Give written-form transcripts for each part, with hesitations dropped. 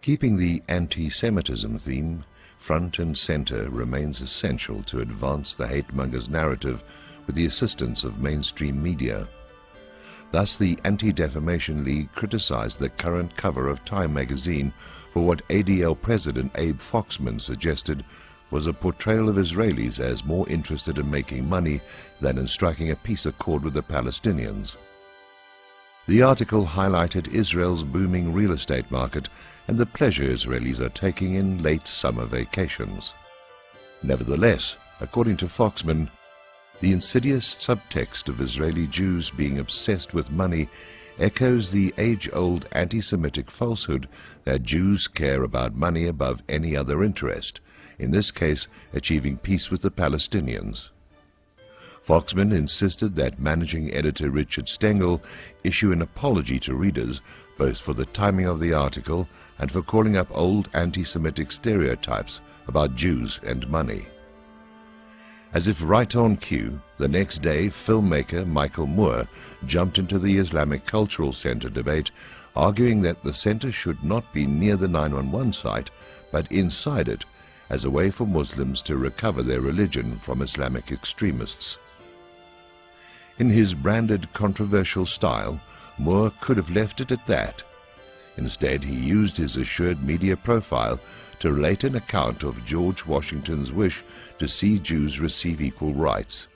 Keeping the anti-Semitism theme front and center remains essential to advance the hate mongers narrative with the assistance of mainstream media. Thus, the Anti-Defamation League criticized the current cover of Time magazine for what ADL President Abe Foxman suggested was a portrayal of Israelis as more interested in making money than in striking a peace accord with the Palestinians. The article highlighted Israel's booming real estate market and the pleasure Israelis are taking in late summer vacations. Nevertheless, according to Foxman, the insidious subtext of Israeli Jews being obsessed with money echoes the age-old anti-Semitic falsehood that Jews care about money above any other interest, in this case achieving peace with the Palestinians. Foxman insisted that managing editor Richard Stengel issue an apology to readers both for the timing of the article and for calling up old anti-Semitic stereotypes about Jews and money. As if right on cue, the next day filmmaker Michael Moore jumped into the Islamic Cultural Center debate, arguing that the center should not be near the 911 site but inside it, as a way for Muslims to recover their religion from Islamic extremists. In his branded controversial style, Moore could have left it at that. Instead, he used his assured media profile to relate an account of George Washington's wish to see Jews receive equal rights.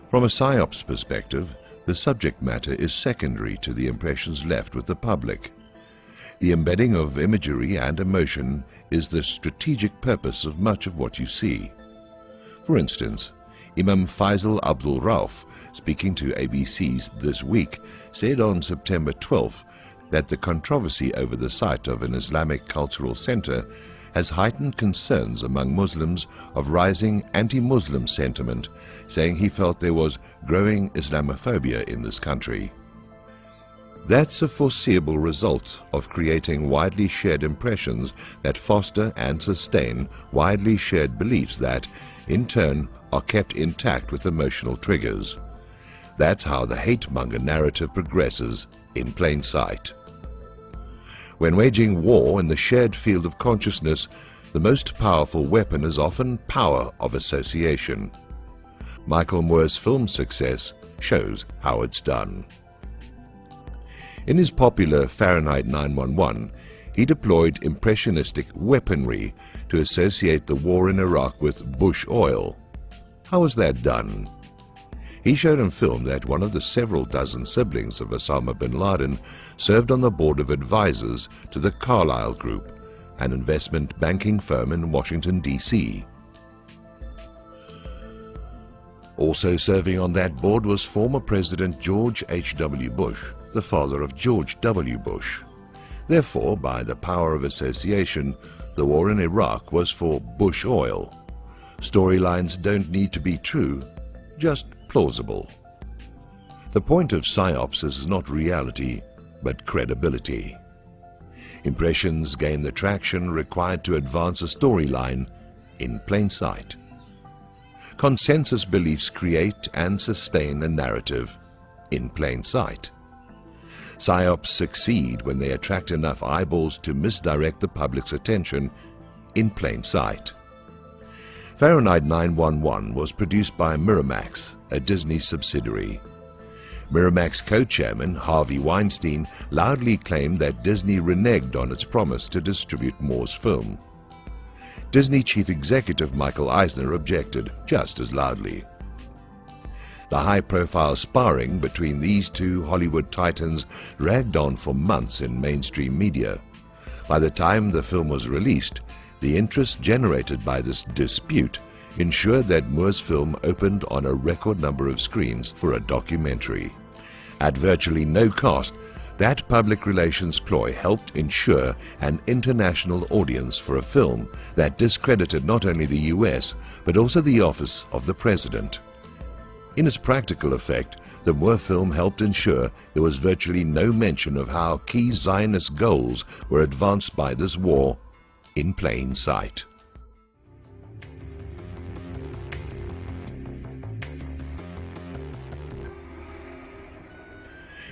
From a PSYOP's perspective, the subject matter is secondary to the impressions left with the public. The embedding of imagery and emotion is the strategic purpose of much of what you see. For instance, Imam Faisal Abdul Rauf, speaking to ABC's This Week, said on September 12th that the controversy over the site of an Islamic cultural center has heightened concerns among Muslims of rising anti-Muslim sentiment, saying he felt there was growing Islamophobia in this country. That's a foreseeable result of creating widely shared impressions that foster and sustain widely shared beliefs that, in turn, are kept intact with emotional triggers. That's how the hate-monger narrative progresses in plain sight. When waging war in the shared field of consciousness, the most powerful weapon is often power of association. Michael Moore's film success shows how it's done. In his popular Fahrenheit 911, he deployed impressionistic weaponry to associate the war in Iraq with Bush oil. How was that done? He showed in film that one of the several dozen siblings of Osama bin Laden served on the board of advisors to the Carlyle Group, an investment banking firm in Washington, D.C. Also serving on that board was former President George H.W. Bush, the father of George W. Bush. Therefore, by the power of association, the war in Iraq was for Bush oil. Storylines don't need to be true, just plausible. The point of PSYOPs is not reality, but credibility. Impressions gain the traction required to advance a storyline in plain sight. Consensus beliefs create and sustain a narrative in plain sight. PSYOPs succeed when they attract enough eyeballs to misdirect the public's attention in plain sight. Fahrenheit 911 was produced by Miramax, a Disney subsidiary. Miramax co-chairman Harvey Weinstein loudly claimed that Disney reneged on its promise to distribute Moore's film. Disney chief executive Michael Eisner objected just as loudly. The high-profile sparring between these two Hollywood titans dragged on for months in mainstream media. By the time the film was released, the interest generated by this dispute ensured that Moore's film opened on a record number of screens for a documentary. At virtually no cost, that public relations ploy helped ensure an international audience for a film that discredited not only the US, but also the office of the president. In its practical effect, the Moore film helped ensure there was virtually no mention of how key Zionist goals were advanced by this war in plain sight.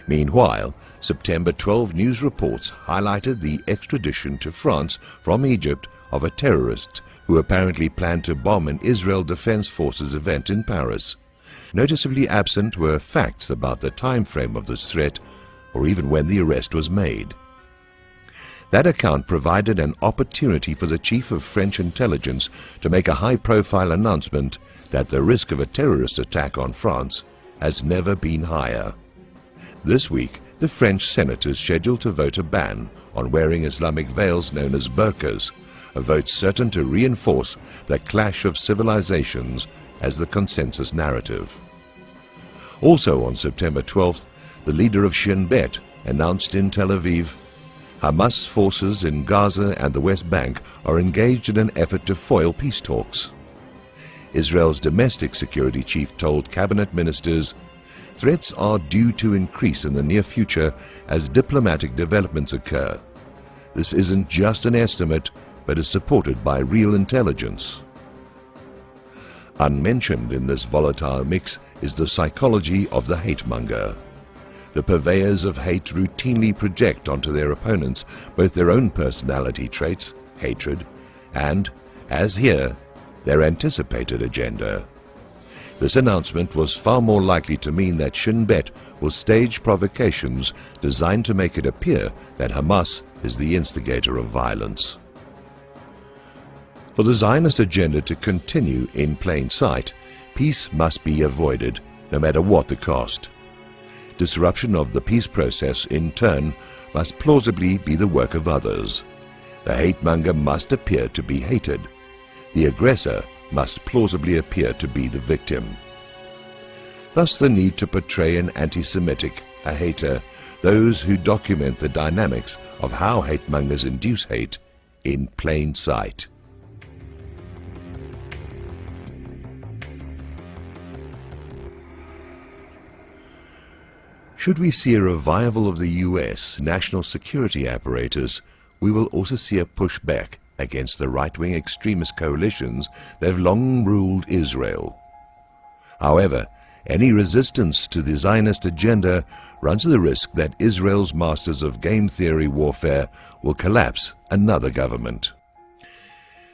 Meanwhile, September 12 news reports highlighted the extradition to France from Egypt of a terrorist who apparently planned to bomb an Israel Defense Forces event in Paris. Noticeably absent were facts about the time frame of this threat, or even when the arrest was made. That account provided an opportunity for the chief of French intelligence to make a high-profile announcement that the risk of a terrorist attack on France has never been higher. This week, the French Senate is scheduled to vote a ban on wearing Islamic veils known as burqas, a vote certain to reinforce the clash of civilizations as the consensus narrative. Also on September 12th, the leader of Shin Bet announced in Tel Aviv, Hamas forces in Gaza and the West Bank are engaged in an effort to foil peace talks. Israel's domestic security chief told cabinet ministers, threats are due to increase in the near future as diplomatic developments occur. This isn't just an estimate, but is supported by real intelligence. Unmentioned in this volatile mix is the psychology of the hate monger. The purveyors of hate routinely project onto their opponents both their own personality traits, hatred, and, as here, their anticipated agenda. This announcement was far more likely to mean that Shin Bet will stage provocations designed to make it appear that Hamas is the instigator of violence. For the Zionist agenda to continue in plain sight, peace must be avoided, no matter what the cost. Disruption of the peace process, in turn, must plausibly be the work of others. The hate-monger must appear to be hated. The aggressor must plausibly appear to be the victim. Thus the need to portray an anti-Semitic, a hater, those who document the dynamics of how hate-mongers induce hate in plain sight. Should we see a revival of the U.S. national security apparatus, we will also see a pushback against the right-wing extremist coalitions that have long ruled Israel. However, any resistance to the Zionist agenda runs the risk that Israel's masters of game theory warfare will collapse another government.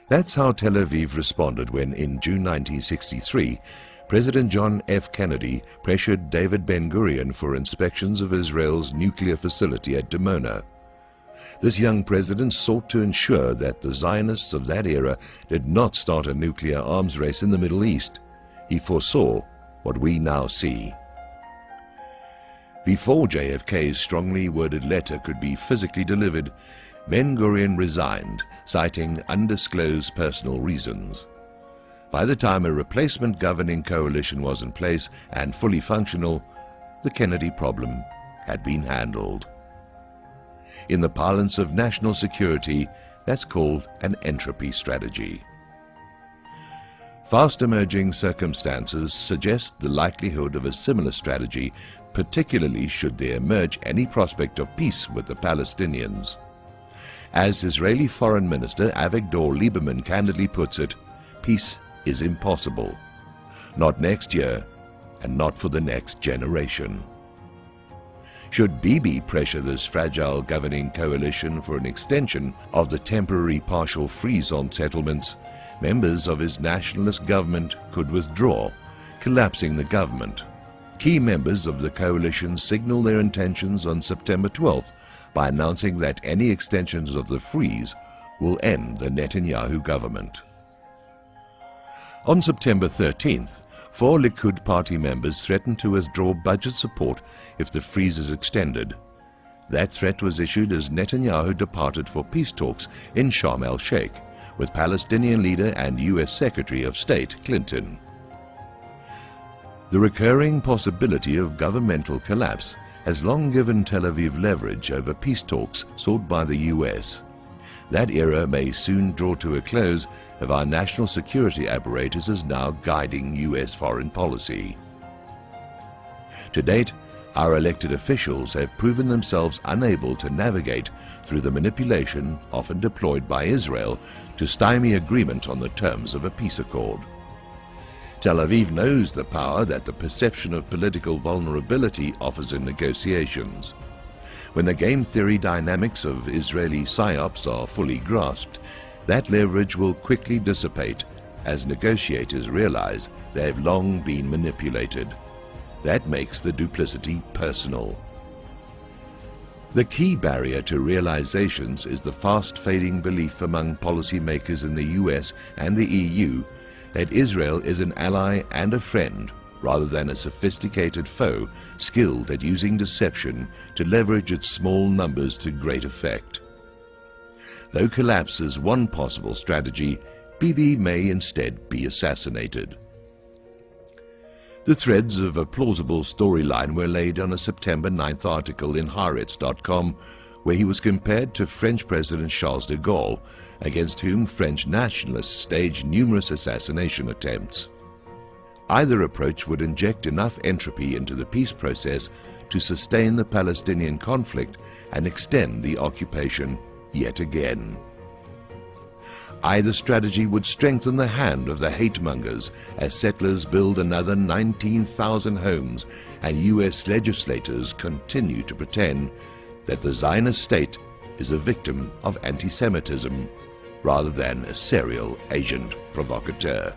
That's how Tel Aviv responded when, in June 1963, President John F. Kennedy pressured David Ben-Gurion for inspections of Israel's nuclear facility at Dimona. This young president sought to ensure that the Zionists of that era did not start a nuclear arms race in the Middle East. He foresaw what we now see. Before JFK's strongly worded letter could be physically delivered, Ben-Gurion resigned, citing undisclosed personal reasons. By the time a replacement governing coalition was in place and fully functional, the Kennedy problem had been handled. In the parlance of national security, that's called an entropy strategy. Fast emerging circumstances suggest the likelihood of a similar strategy, particularly should there emerge any prospect of peace with the Palestinians. As Israeli Foreign Minister Avigdor Lieberman candidly puts it, peace is impossible. Not next year, and not for the next generation. Should Bibi pressure this fragile governing coalition for an extension of the temporary partial freeze on settlements, members of his nationalist government could withdraw, collapsing the government. Key members of the coalition signal their intentions on September 12th by announcing that any extensions of the freeze will end the Netanyahu government. On September 13th, 4 Likud party members threatened to withdraw budget support if the freeze is extended. That threat was issued as Netanyahu departed for peace talks in Sharm el-Sheikh with Palestinian leader and U.S. Secretary of State Clinton. The recurring possibility of governmental collapse has long given Tel Aviv leverage over peace talks sought by the U.S. That era may soon draw to a close if our national security apparatus is now guiding U.S. foreign policy. To date, our elected officials have proven themselves unable to navigate through the manipulation often deployed by Israel to stymie agreement on the terms of a peace accord. Tel Aviv knows the power that the perception of political vulnerability offers in negotiations. When the game theory dynamics of Israeli psyops are fully grasped, that leverage will quickly dissipate as negotiators realize they have long been manipulated. That makes the duplicity personal. The key barrier to realizations is the fast-fading belief among policymakers in the US and the EU that Israel is an ally and a friend, rather than a sophisticated foe skilled at using deception to leverage its small numbers to great effect. Though collapse is one possible strategy, Bibi may instead be assassinated. The threads of a plausible storyline were laid on a September 9th article in Haaretz.com, where he was compared to French President Charles de Gaulle, against whom French nationalists staged numerous assassination attempts. Either approach would inject enough entropy into the peace process to sustain the Palestinian conflict and extend the occupation yet again. Either strategy would strengthen the hand of the hate mongers as settlers build another 19,000 homes and US legislators continue to pretend that the Zionist state is a victim of anti-Semitism rather than a serial agent provocateur.